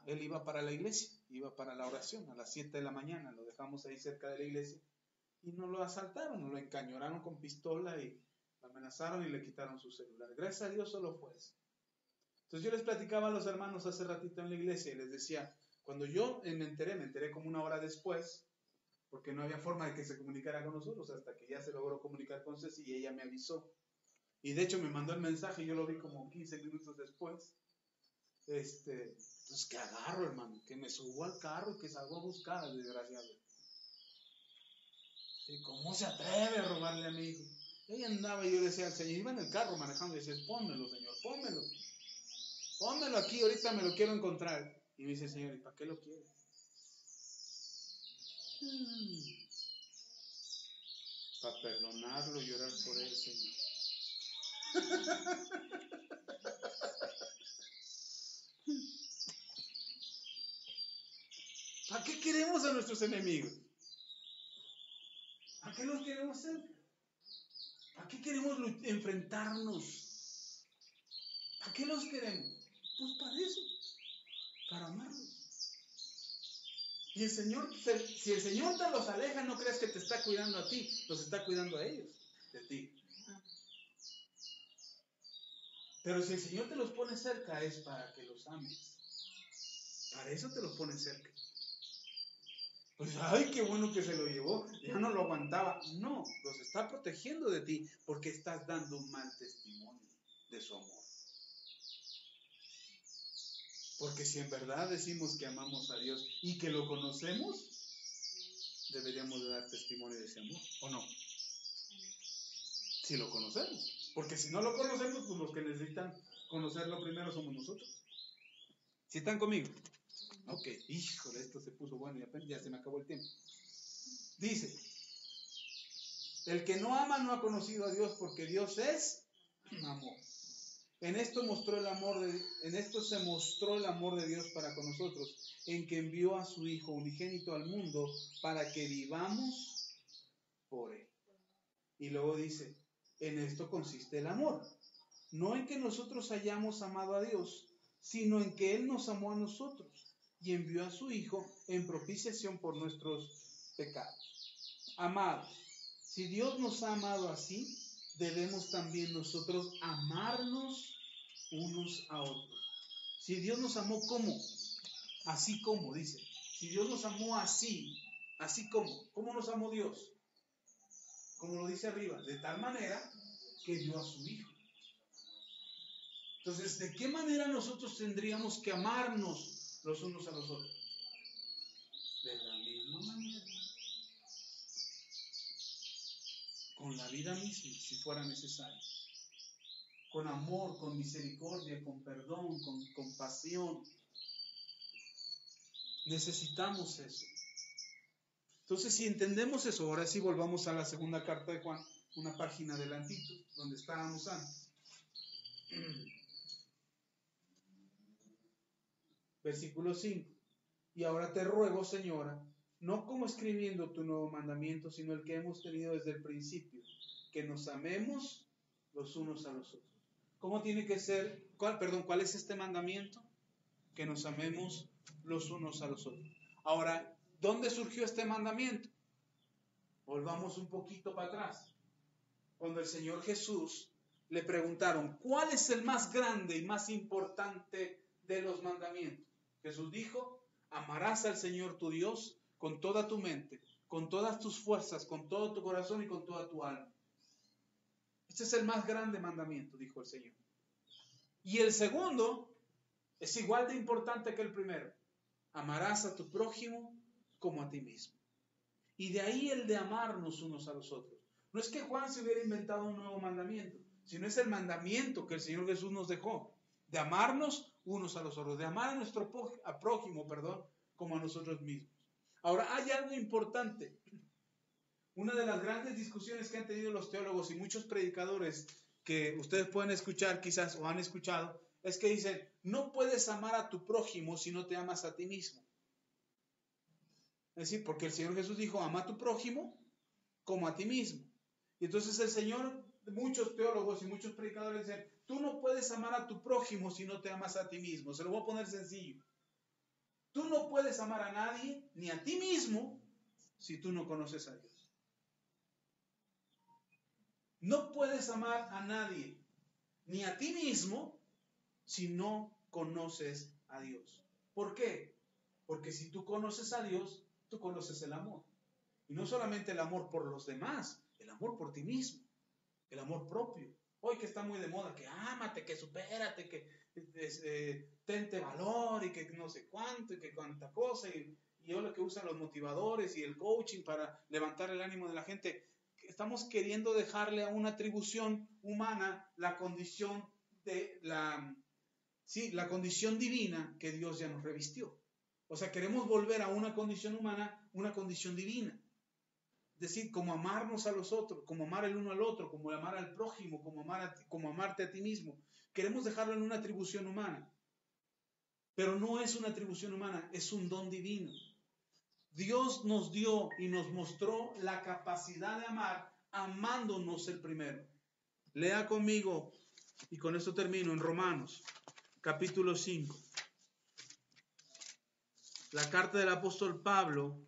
Él iba para la iglesia, iba para la oración a las 7 de la mañana, lo dejamos ahí cerca de la iglesia y nos lo asaltaron, nos lo encañonaron con pistola y lo amenazaron y le quitaron su celular. Gracias a Dios solo fue eso. Entonces yo les platicaba a los hermanos hace ratito en la iglesia y les decía, cuando yo me enteré como una hora después, porque no había forma de que se comunicara con nosotros hasta que ya se logró comunicar con Ceci y ella me avisó. Y de hecho me mandó el mensaje, yo lo vi como 15 minutos después. Entonces, ¿qué agarro, hermano? Que me subo al carro y que salgo a buscar al desgraciado. ¿Y cómo se atreve a robarle a mi hijo? Ella andaba y yo le decía al Señor, iba en el carro manejando y decía, pónmelo, Señor, pónmelo. Pónmelo aquí, ahorita me lo quiero encontrar. Y me dice el Señor, ¿y para qué lo quieres? Para perdonarlo, llorar por él, Señor. ¿Para qué queremos a nuestros enemigos? ¿Para qué los queremos cerca? ¿Para qué queremos enfrentarnos? ¿Para qué los queremos? Pues para eso, para amarlos. Y el Señor, si el Señor te los aleja, no creas que te está cuidando a ti, los está cuidando a ellos, de ti. Pero si el Señor te los pone cerca, es para que los ames. Para eso te los pone cerca. Pues, ay, qué bueno que se lo llevó, ya no lo aguantaba. No, los está protegiendo de ti porque estás dando un mal testimonio de su amor. Porque si en verdad decimos que amamos a Dios y que lo conocemos, deberíamos de dar testimonio de ese amor, ¿o no? Si lo conocemos. Porque si no lo conocemos, pues los que necesitan conocerlo primero somos nosotros. ¿Sí están conmigo? Ok, híjole, esto se puso bueno y ya se me acabó el tiempo. Dice, el que no ama no ha conocido a Dios porque Dios es amor. En esto se mostró el amor de Dios para con nosotros, en que envió a su Hijo unigénito al mundo para que vivamos por él. Y luego dice, en esto consiste el amor, no en que nosotros hayamos amado a Dios, sino en que Él nos amó a nosotros y envió a su Hijo en propiciación por nuestros pecados. Amados, si Dios nos ha amado así, debemos también nosotros amarnos unos a otros. Si Dios nos amó, ¿cómo? Así como, dice. Si Dios nos amó así, así como. ¿Cómo nos amó Dios? Como lo dice arriba, de tal manera que dio a su Hijo. Entonces, ¿de qué manera nosotros tendríamos que amarnos los unos a los otros? De la misma manera. Con la vida misma, si fuera necesario. Con amor, con misericordia, con perdón, con compasión. Necesitamos eso. Entonces, si entendemos eso, ahora sí volvamos a la segunda carta de Juan, una página adelantito, donde estábamos antes. Versículo 5. Y ahora te ruego, Señora, no como escribiendo tu nuevo mandamiento, sino el que hemos tenido desde el principio, que nos amemos los unos a los otros. ¿Cómo tiene que ser? ¿Cuál es este mandamiento? Que nos amemos los unos a los otros. Ahora, ¿dónde surgió este mandamiento? Volvamos un poquito para atrás. Cuando el Señor Jesús le preguntaron, ¿cuál es el más grande y más importante de los mandamientos? Jesús dijo, amarás al Señor tu Dios con toda tu mente, con todas tus fuerzas, con todo tu corazón y con toda tu alma. Este es el más grande mandamiento, dijo el Señor. Y el segundo es igual de importante que el primero. Amarás a tu prójimo como a ti mismo. Y de ahí el de amarnos unos a los otros. No es que Juan se hubiera inventado un nuevo mandamiento, sino es el mandamiento que el Señor Jesús nos dejó, de amarnos unos a los otros, de amar a nuestro prójimo, como a nosotros mismos. Ahora, hay algo importante. Una de las grandes discusiones que han tenido los teólogos y muchos predicadores que ustedes pueden escuchar quizás o han escuchado, es que dicen, no puedes amar a tu prójimo si no te amas a ti mismo. Es decir, porque el Señor Jesús dijo, ama a tu prójimo como a ti mismo. Y entonces el Señor, muchos teólogos y muchos predicadores dicen, tú no puedes amar a tu prójimo si no te amas a ti mismo. Se lo voy a poner sencillo. Tú no puedes amar a nadie, ni a ti mismo, si tú no conoces a Dios. No puedes amar a nadie, ni a ti mismo, si no conoces a Dios. ¿Por qué? Porque si tú conoces a Dios, tú conoces el amor. Y no solamente el amor por los demás, el amor por ti mismo, el amor propio. Hoy que está muy de moda, que ámate, que supérate, que tente valor y que no sé cuánto y que cuánta cosa. Y ahora que usan los motivadores y el coaching para levantar el ánimo de la gente, estamos queriendo dejarle a una atribución humana la condición de la condición divina que Dios ya nos revistió. O sea, queremos volver a una condición humana, una condición divina. Es decir, como amarnos a los otros, como amar el uno al otro, como amar al prójimo, como amarte a ti mismo. Queremos dejarlo en una atribución humana. Pero no es una atribución humana, es un don divino. Dios nos dio y nos mostró la capacidad de amar, amándonos el primero. Lea conmigo, y con esto termino, en Romanos, capítulo 5. la carta del apóstol Pablo,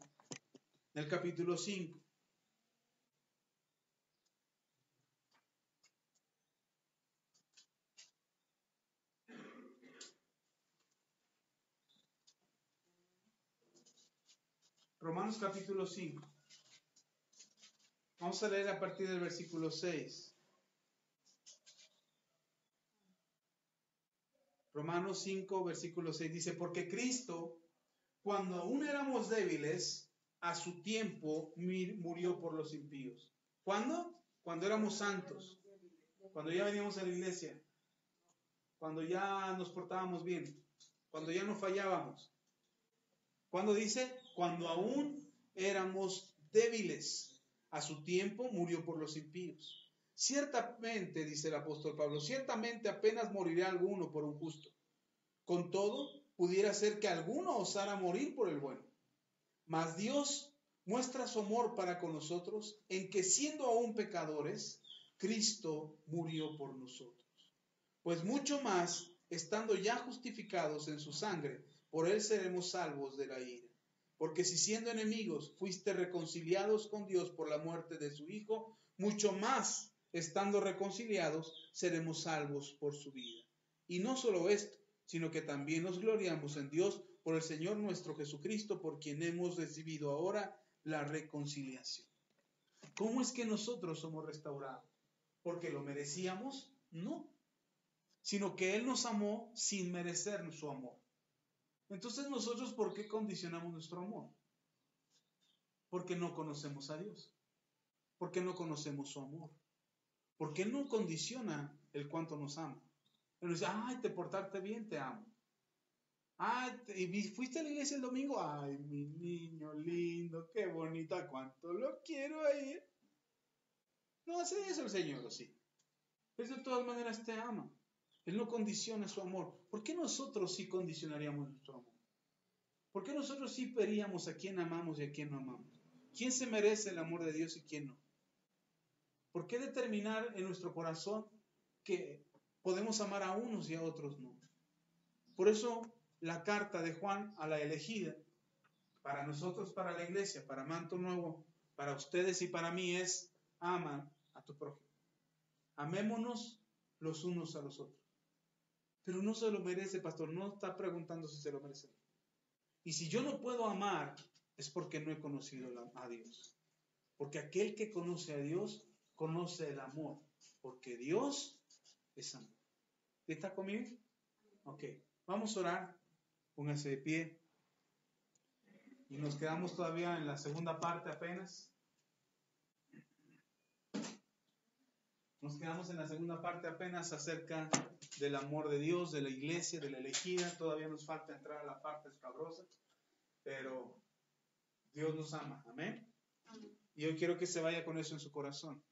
en el capítulo 5. Romanos capítulo 5. Vamos a leer a partir del versículo 6. Romanos 5, versículo 6 dice, porque Cristo, cuando aún éramos débiles, a su tiempo murió por los impíos. ¿Cuándo? Cuando éramos santos, cuando ya veníamos a la iglesia, cuando ya nos portábamos bien, cuando ya no fallábamos. ¿Cuándo dice? Cuando aún éramos débiles, a su tiempo murió por los impíos. Ciertamente, dice el apóstol Pablo, ciertamente apenas morirá alguno por un justo. Con todo, pudiera ser que alguno osara morir por el bueno. Mas Dios muestra su amor para con nosotros en que siendo aún pecadores, Cristo murió por nosotros. Pues mucho más, estando ya justificados en su sangre, por él seremos salvos de la ira. Porque si siendo enemigos fuiste reconciliados con Dios por la muerte de su Hijo, mucho más, estando reconciliados, seremos salvos por su vida. Y no solo esto, sino que también nos gloriamos en Dios por el Señor nuestro Jesucristo, por quien hemos recibido ahora la reconciliación. ¿Cómo es que nosotros somos restaurados? ¿Porque lo merecíamos? No, sino que Él nos amó sin merecer su amor. Entonces nosotros, ¿por qué condicionamos nuestro amor? Porque no conocemos a Dios, porque no conocemos su amor, porque Él no condiciona el cuánto nos ama. Él nos dice, ay, te portaste bien, te amo. Ah, ¿y fuiste a la iglesia el domingo? Ay, mi niño lindo, qué bonita, cuánto lo quiero ahí. No hace eso el Señor, sí. Pero de todas maneras te ama. Él no condiciona su amor. ¿Por qué nosotros sí condicionaríamos nuestro amor? ¿Por qué nosotros sí veríamos a quién amamos y a quién no amamos? ¿Quién se merece el amor de Dios y quién no? ¿Por qué determinar en nuestro corazón que podemos amar a unos y a otros no? Por eso la carta de Juan a la elegida, para nosotros, para la iglesia, para Manto Nuevo, para ustedes y para mí es, ama a tu prójimo. Amémonos los unos a los otros. Pero no se lo merece, pastor, no está preguntando si se lo merece. Y si yo no puedo amar, es porque no he conocido a Dios. Porque aquel que conoce a Dios, conoce el amor. Porque Dios es amor. ¿Está conmigo? Ok, vamos a orar. Póngase de pie. Y nos quedamos todavía en la segunda parte apenas. Nos quedamos en la segunda parte apenas acerca del amor de Dios, de la iglesia, de la elegida. Todavía nos falta entrar a la parte escabrosa, pero Dios nos ama. Amén. Y yo quiero que se vaya con eso en su corazón,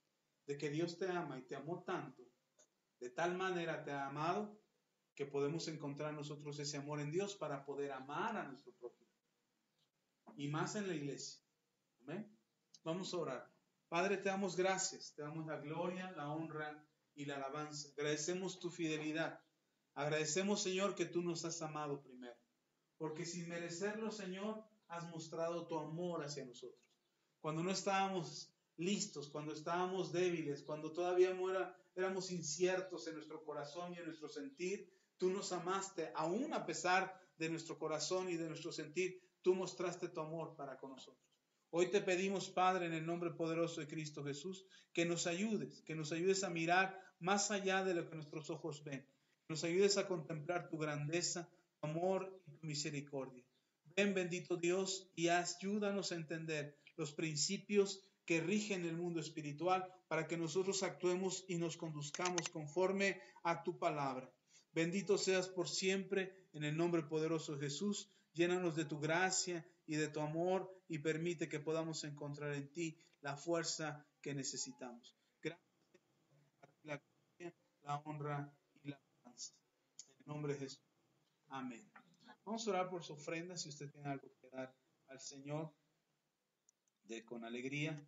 de que Dios te ama y te amó tanto, de tal manera te ha amado, que podemos encontrar nosotros ese amor en Dios para poder amar a nuestro prójimo. Y más en la iglesia. Amén. Vamos a orar. Padre, te damos gracias, te damos la gloria, la honra y la alabanza. Agradecemos tu fidelidad. Agradecemos, Señor, que tú nos has amado primero. Porque sin merecerlo, Señor, has mostrado tu amor hacia nosotros. Cuando no estábamos listos, cuando estábamos débiles, cuando todavía éramos inciertos en nuestro corazón y en nuestro sentir, tú nos amaste, aún a pesar de nuestro corazón y de nuestro sentir, tú mostraste tu amor para con nosotros. Hoy te pedimos, Padre, en el nombre poderoso de Cristo Jesús, que nos ayudes a mirar más allá de lo que nuestros ojos ven, que nos ayudes a contemplar tu grandeza, tu amor y tu misericordia. Ven, bendito Dios, y ayúdanos a entender los principios que rigen el mundo espiritual para que nosotros actuemos y nos conduzcamos conforme a tu palabra. Bendito seas por siempre, en el nombre poderoso de Jesús. Llénanos de tu gracia y de tu amor y permite que podamos encontrar en ti la fuerza que necesitamos. Gracias, la gloria, la honra y la alabanza. En el nombre de Jesús. Amén. Vamos a orar por su ofrenda. Si usted tiene algo que dar al Señor, de con alegría.